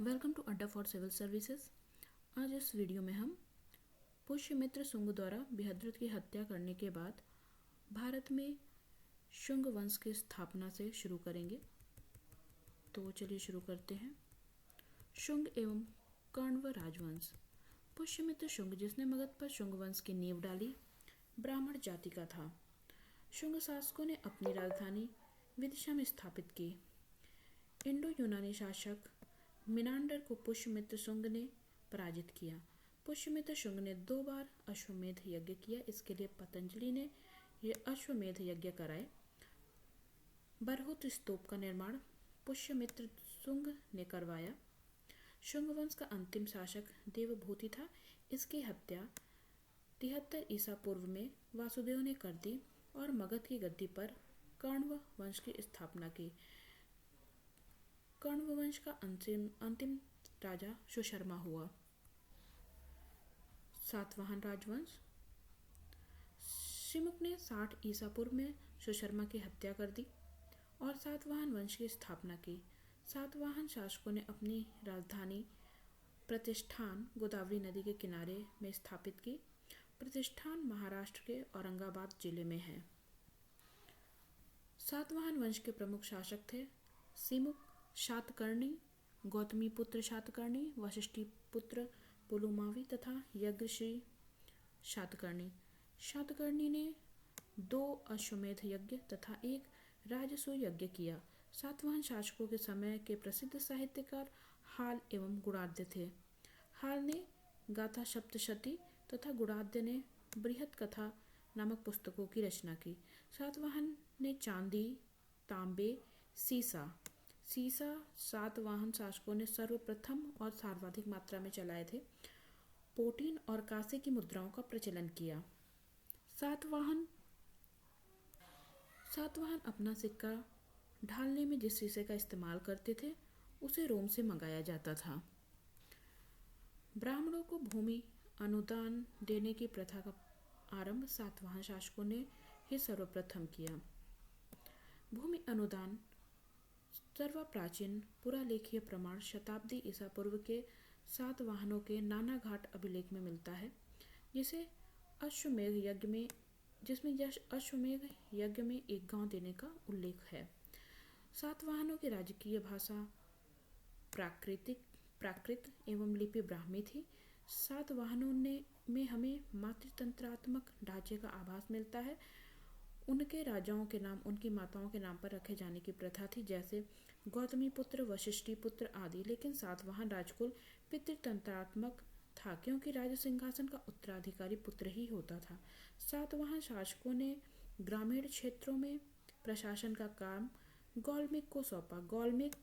Welcome to अड्डा for civil services. आज इस वीडियो में हम पुष्यमित्र शुंग द्वारा बृहद्रथ की हत्या करने के बाद भारत में शुंग वंश की स्थापना से शुरू करेंगे। तो चलिए शुरू करते हैं। शुंग एवं कण्व राजवंश। पुष्यमित्र शुंग, जिसने मगध पर शुंग वंश की नींव डाली, ब्राह्मण जाति का था। शुंग शासकों ने अपनी राजधानी विदिशा में स्थापित की। इंडो यूनानी शासक मिनांडर को पुष्यमित्र शुंग ने पराजित किया। पुष्यमित्र शुंग ने 2 बार अश्वमेध यज्ञ किया। इसके लिए पतंजलि ने यह अश्वमेध यज्ञ कराए। बरहुत स्तूप का निर्माण पुष्यमित्र शुंग ने करवाया। शुंग वंश का अंतिम शासक देवभूति था। इसकी हत्या 73 ईसा पूर्व में वासुदेव ने कर दी और मगध की गद्दी पर कण्व वंश की स्थापना की। कण्व वंश का अंतिम राजा सुशर्मा हुआ। सातवाहन राजवंश। शिमुक ने 60 ईसा पूर्व में सुशर्मा की हत्या कर दी और सातवाहन वंश की स्थापना की। सातवाहन शासकों ने अपनी राजधानी प्रतिष्ठान गोदावरी नदी के किनारे में स्थापित की। प्रतिष्ठान महाराष्ट्र के औरंगाबाद जिले में है। सातवाहन वंश के प्रमुख शासक थे शिमुक, शातकर्णी, गौतमी पुत्र शातकर्णी, वशिष्ठी पुत्र पुलुमावी तथा यज्ञश्री शातकर्णी। शातकर्णी ने 2 अश्वमेध यज्ञ तथा 1 राजसूय यज्ञ किया। सातवाहन शासकों के समय के प्रसिद्ध साहित्यकार हाल एवं गुणाद्य थे। हाल ने गाथा सप्तशती तथा गुणाद्य ने बृहत कथा नामक पुस्तकों की रचना की। सातवाहन ने चांदी, तांबे, सीसा सातवाहन शासकों ने सर्वप्रथम और सर्वाधिक मात्रा में चलाए थे। पोटीन और कांसे की मुद्राओं का प्रचलन किया। सातवाहन अपना सिक्का ढालने में जिस शीशे का इस्तेमाल करते थे उसे रोम से मंगाया जाता था। ब्राह्मणों को भूमि अनुदान देने की प्रथा का आरंभ सातवाहन शासकों ने ही सर्वप्रथम किया। भूमि अनुदान सर्वप्राचीन पुरालेखीय प्रमाण शताब्दी ईसा पूर्व के सातवाहनों के नाना घाट अभिलेख में मिलता है, जिसमें अश्वमेध यज्ञ में एक गांव देने का उल्लेख है। सातवाहनों की राजकीय भाषा प्राकृत एवं लिपि ब्राह्मी थी। सातवाहनों में हमें मातृतंत्रात्मक ढांचे का आभास मिलता है। उनके राजाओं के नाम उनकी माताओं के नाम पर रखे जाने की प्रथा थी, जैसे गौतमी पुत्र, वशिष्ठी पुत्र आदि। लेकिन सातवाहन राजकुल पितृतंत्रात्मक था, क्योंकि राज सिंहासन का उत्तराधिकारी पुत्र ही होता था। सातवाहन शासकों ने ग्रामीण क्षेत्रों में प्रशासन का काम गौलमिक को सौंपा। गौलमिक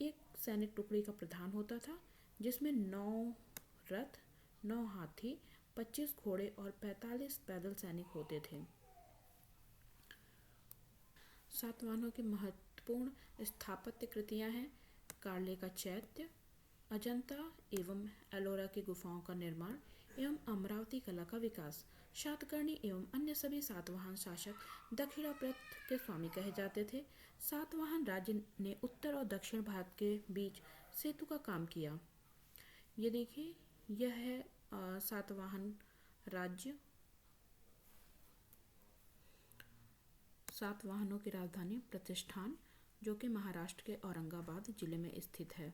एक सैनिक टुकड़ी का प्रधान होता था, जिसमें 9 रथ, 9 हाथी, 25 घोड़े और 45 पैदल सैनिक होते थे। सातवाहनों की महत्वपूर्ण स्थापत्य कृतियां हैं कार्ले का चैत्य, अजंता एवं एलोरा की गुफाओं का निर्माण एवं अमरावती कला का विकास। शातकर्णी एवं अन्य सभी सातवाहन शासक दक्षिणाप्रथ के स्वामी कहे जाते थे। सातवाहन राज्य ने उत्तर और दक्षिण भारत के बीच सेतु का काम किया। ये देखिए, यह है सातवाहन राज्य। सातवाहनों की राजधानी प्रतिष्ठान, जो कि महाराष्ट्र के औरंगाबाद जिले में स्थित है।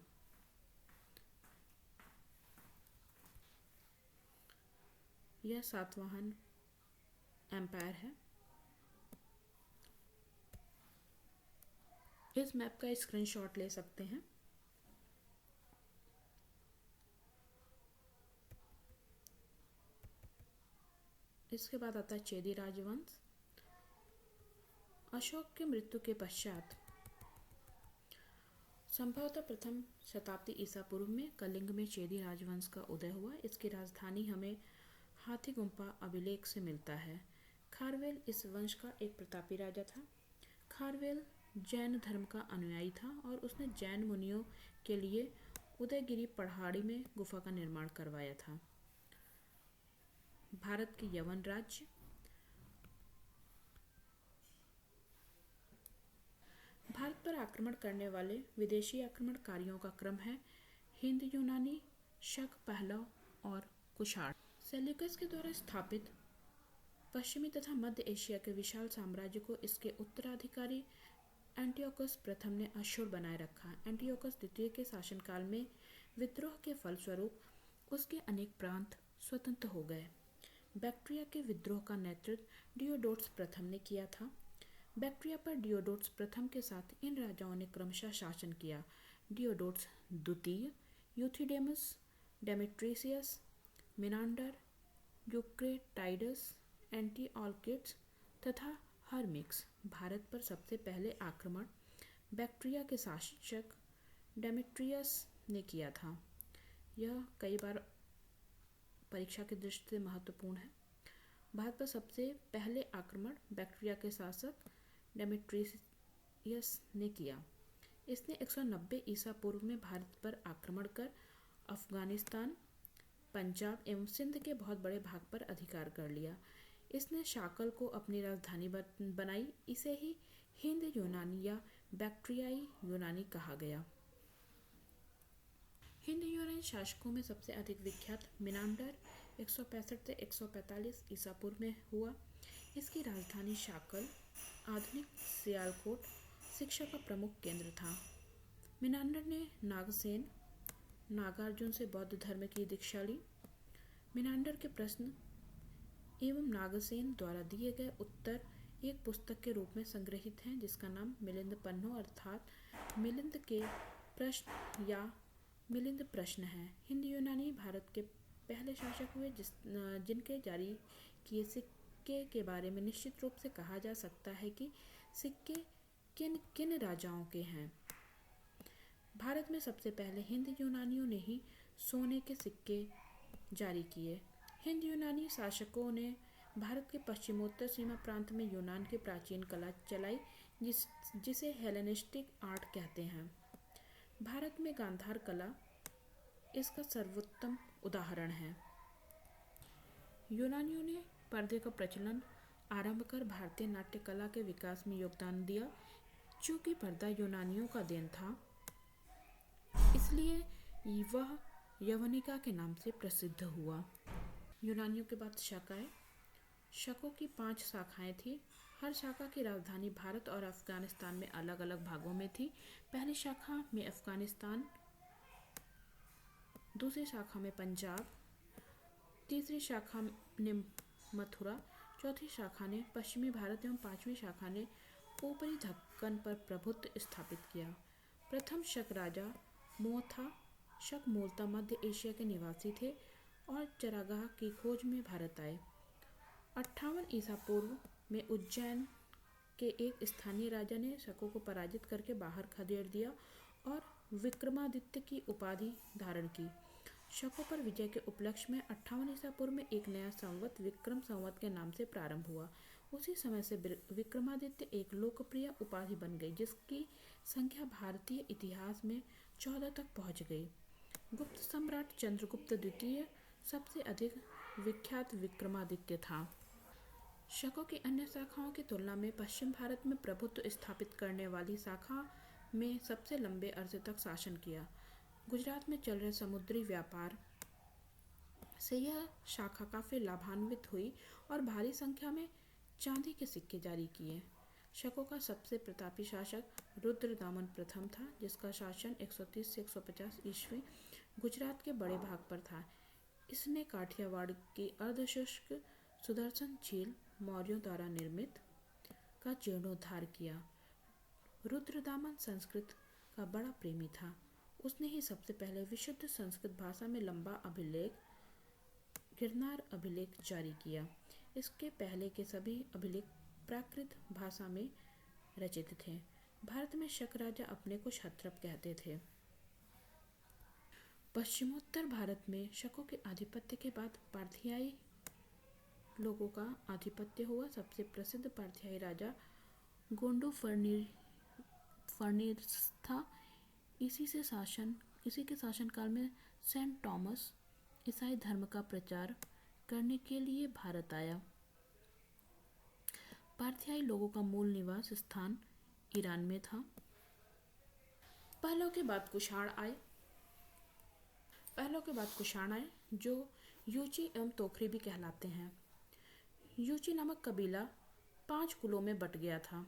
यह सातवाहन एम्पायर है। इस मैप का स्क्रीनशॉट ले सकते हैं। इसके बाद आता है चेदी राजवंश। अशोक की मृत्यु के पश्चात संभवतः प्रथम शताब्दी ईसा पूर्व में कलिंग में चेदी राजवंश का उदय हुआ। इसकी राजधानी हमें हाथीगुम्पा अभिलेख से मिलता है। खारवेल इस वंश का एक प्रतापी राजा था। खारवेल जैन धर्म का अनुयायी था और उसने जैन मुनियों के लिए उदयगिरी पहाड़ी में गुफा का निर्माण करवाया था। भारत के यवन राज्य। भारत पर आक्रमण करने वाले विदेशी आक्रमणकारियों का क्रम है हिंद यूनानी, शक, पहलव और कुषाण। सेल्यूकस के द्वारा स्थापित पश्चिमी तथा मध्य एशिया के विशाल साम्राज्य को इसके उत्तराधिकारी एंटियोकस प्रथम ने अशुर बनाए रखा। एंटियोकस द्वितीय के शासनकाल में विद्रोह के फलस्वरूप उसके अनेक प्रांत स्वतंत्र हो गए। बैक्ट्रिया के विद्रोह का नेतृत्व डियोडोट्स प्रथम ने किया था। बैक्ट्रिया पर डियोडोट्स प्रथम के साथ इन राजाओं ने क्रमशः शासन किया। डियोडोट्स द्वितीय, यूथिडेमस, डेमेट्रियस, मिनांडर, यूक्रेटाइडस, एंटीऑलकिड्स तथा हर्मिक्स। भारत पर सबसे पहले आक्रमण बैक्ट्रिया के शासक डेमेट्रियस ने किया था। यह कई बार परीक्षा की दृष्टि से महत्वपूर्ण है। भारत पर सबसे पहले आक्रमण बैक्ट्रिया के शासक डेमेट्रियस ने किया। इसने 190 ईसा पूर्व में भारत पर आक्रमण कर अफगानिस्तान, पंजाब एवं सिंध के बहुत बड़े भाग पर अधिकार कर लिया। इसने शाकल को अपनी राजधानी बनाई। इसे ही हिंद यूनानी या बैक्ट्रियाई यूनानी कहा गया। हिंद यूनानी शासकों में सबसे अधिक विख्यात मिनांडर 165 से 145 ईसा पूर्व में हुआ। इसकी राजधानी शाकल, आधुनिक सियालकोट, शिक्षा का प्रमुख केंद्र था। मिनांडर ने नागसेन, नागार्जुन से बौद्ध धर्म की दीक्षा ली। मिनांडर के प्रश्न एवं नागसेन द्वारा दिए गए उत्तर एक पुस्तक के रूप में संग्रहित हैं, जिसका नाम मिलिंद पन्नो अर्थात मिलिंद के प्रश्न या मिलिंद प्रश्न है। हिंद यूनानी भारत के पहले शासक हुए जिनके जारी किए सिक्के के बारे में निश्चित रूप से कहा जा सकता है कि सिक्के किन किन राजाओं के हैं। भारत में सबसे पहले हिंद यूनानियों ने ही सोने के सिक्के जारी किए। हिंद यूनानी शासकों ने भारत के पश्चिमोत्तर सीमा प्रांत में यूनान की प्राचीन कला चलाई, जिसे हेलेनिस्टिक आर्ट कहते हैं। भारत में गांधार कला इसका सर्वोत्तम उदाहरण है। यूनानियों ने पर्दे का प्रचलन आरंभ कर भारतीय नाट्य कला के विकास में योगदान दिया। चूंकि पर्दा यूनानियों का देन था, इसलिए वह यवनिका के नाम से प्रसिद्ध हुआ। यूनानियों के बाद शक आए। शकों की 5 शाखाएं थी। हर शाखा की राजधानी भारत और अफगानिस्तान में अलग अलग भागों में थी। पहली शाखा में अफगानिस्तान, दूसरी शाखा में पंजाब, तीसरी शाखा ने मथुरा, चौथी शाखा ने पश्चिमी भारत एवं पांचवी शाखा ने ऊपरी दक्कन पर प्रभुत्व स्थापित किया। प्रथम शक राजा मोह था। शक मूलतः मध्य एशिया के निवासी थे और चरागाह की खोज में भारत आए। 58 ईसा पूर्व में उज्जैन के एक स्थानीय राजा ने शकों को पराजित करके बाहर खदेड़ दिया और विक्रमादित्य की उपाधि धारण की। शकों पर विजय के उपलक्ष्य में 58 ईसा पूर्व में एक नया संवत विक्रम संवत के नाम से प्रारंभ हुआ। उसी समय से विक्रमादित्य एक लोकप्रिय उपाधि बन गई, जिसकी संख्या भारतीय इतिहास में 14 तक पहुंच गई। गुप्त सम्राट चंद्रगुप्त द्वितीय सबसे अधिक विख्यात विक्रमादित्य था। शकों की अन्य शाखाओं की तुलना में पश्चिम भारत में प्रभुत्व स्थापित करने वाली शाखा में सबसे लंबे अरसे तक शासन किया। गुजरात में चल रहे समुद्री व्यापार से यह शाखा काफी लाभान्वित हुई और भारी संख्या में चांदी के सिक्के जारी किए। शकों का सबसे प्रतापी शासक रुद्रदामन प्रथम था, जिसका शासन 130 से 150 ईस्वी गुजरात के बड़े भाग पर था। इसने काठियावाड़ की अर्धशुष्क सुदर्शन झील मौर्यों द्वारा निर्मित का जीर्णोद्धार किया। रुद्रदामन संस्कृत का बड़ा प्रेमी था। उसने ही सबसे पहले विशुद्ध संस्कृत भाषा में लंबा अभिलेख गिरनार अभिलेख जारी किया। इसके पहले के सभी अभिलेख प्राकृत भाषा में रचित थे। भारत में शक राजा अपने को क्षत्रप कहते थे। पश्चिमोत्तर भारत में शकों के आधिपत्य के बाद पार्थियाई लोगों का आधिपत्य हुआ। सबसे प्रसिद्ध पार्थियाई राजा गोंडो फर्निस था। इसी के शासनकाल में सेंट थॉमस ईसाई धर्म का प्रचार करने के लिए भारत आया। पार्थियाई लोगों का मूल निवास स्थान ईरान में था। पहलों के बाद कुषाण आए जो यूची एवं तोखरी भी कहलाते हैं। यूची नामक कबीला 5 कुलों में बट गया था।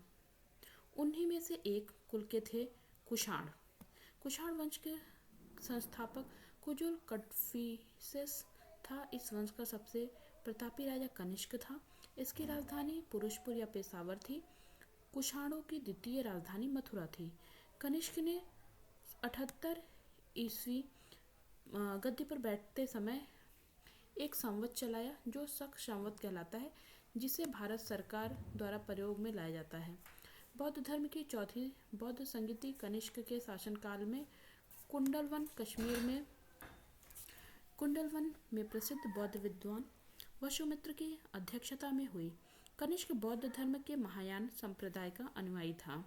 उन्हीं में से एक कुल के थे कुषाण। कुषाण वंश के संस्थापक कुजुल कडफिसेस था। इस वंश का सबसे प्रतापी राजा कनिष्क था। इसकी राजधानी पुरुषपुर या पेशावर थी। कुषाणों की द्वितीय राजधानी मथुरा थी। कनिष्क ने 78 ईस्वी गद्दी पर बैठते समय एक संवत चलाया जो शक संवत कहलाता है, जिसे भारत सरकार द्वारा प्रयोग में लाया जाता है। बौद्ध धर्म की चौथी बौद्ध संगीति कनिष्क के शासनकाल में कुंडलवन में प्रसिद्ध बौद्ध विद्वान वसुमित्र की अध्यक्षता में हुई। कनिष्क बौद्ध धर्म के महायान संप्रदाय का अनुयायी था।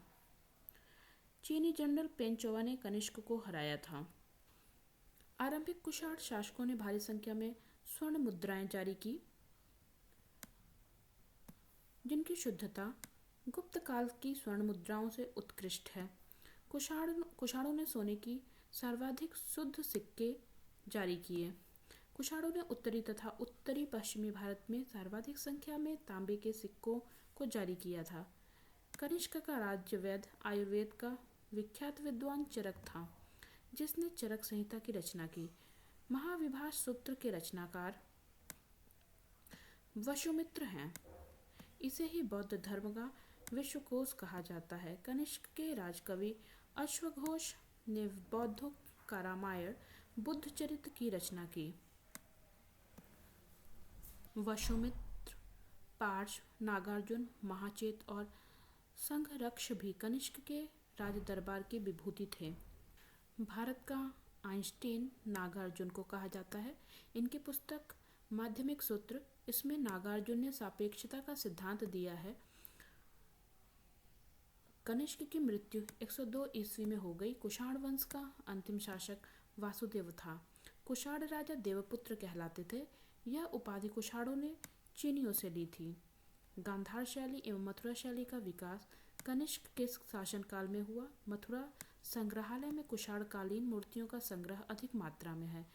चीनी जनरल पेंचोवा ने कनिष्क को हराया था। आरंभिक कुषाण शासकों ने भारी संख्या में स्वर्ण मुद्राएं जारी की, जिनकी शुद्धता गुप्त काल की स्वर्ण मुद्राओं से उत्कृष्ट है। कुषाणों ने सोने की सर्वाधिक शुद्ध सिक्के जारी किए। कुषाणों ने उत्तरी तथा उत्तरी पश्चिमी भारत में सर्वाधिक संख्या में तांबे के सिक्कों को जारी किया था। कनिष्क का राज्य वैद्य आयुर्वेद का विख्यात विद्वान चरक था, जिसने चरक संहिता की रचना की। महाविभाष सूत्र के रचनाकार वसुमित्र हैं। इसे ही बौद्ध धर्म का विश्वकोश कहा जाता है। कनिष्क के राजकवि अश्वघोष ने बौद्धों का रामायण बुद्ध चरित्र की रचना की। वसुमित्र, पार्श, नागार्जुन, महाचेत और संघरक्ष भी कनिष्क के राज दरबार की विभूति थे। भारत का आइंस्टीन नागार्जुन को कहा जाता है। इनकी पुस्तक माध्यमिक सूत्र, इसमें नागार्जुन ने सापेक्षता का सिद्धांत दिया है। कनिष्क की मृत्यु 102 ईस्वी में हो गई। कुषाण वंश का अंतिम शासक वासुदेव था। कुषाण राजा देवपुत्र कहलाते थे। यह उपाधि कुषाणों ने चीनियों से ली थी। गांधार शैली एवं मथुरा शैली का विकास कनिष्क के शासनकाल में हुआ। मथुरा संग्रहालय में कुषाणकालीन मूर्तियों का संग्रह अधिक मात्रा में है।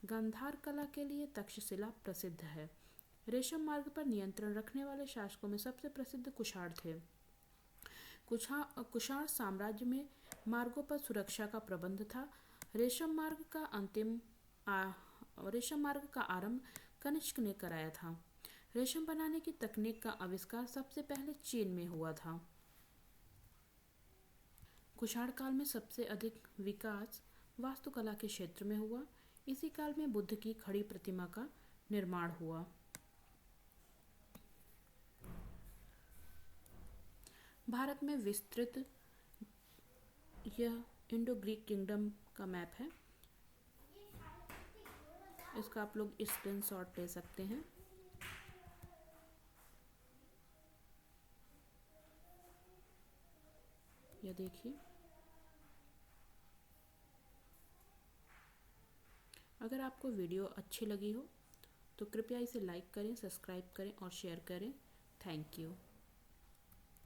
गांधार कला के लिए तक्षशिला प्रसिद्ध है। रेशम मार्ग पर नियंत्रण रखने वाले शासकों में सबसे प्रसिद्ध कुषाण थे। कुषाण साम्राज्य में मार्गों पर सुरक्षा का प्रबंध था। रेशम मार्ग का आरंभ कनिष्क ने कराया था। रेशम बनाने की तकनीक का आविष्कार सबसे पहले चीन में हुआ था। कुषाण काल में सबसे अधिक विकास वास्तुकला के क्षेत्र में हुआ। इसी काल में बुद्ध की खड़ी प्रतिमा का निर्माण हुआ। भारत में विस्तृत यह इंडो ग्रीक किंगडम का मैप है। इसका आप लोग स्क्रीनशॉट ले सकते हैं। यह देखिए। अगर आपको वीडियो अच्छी लगी हो तो कृपया इसे लाइक करें, सब्सक्राइब करें और शेयर करें। Thank you.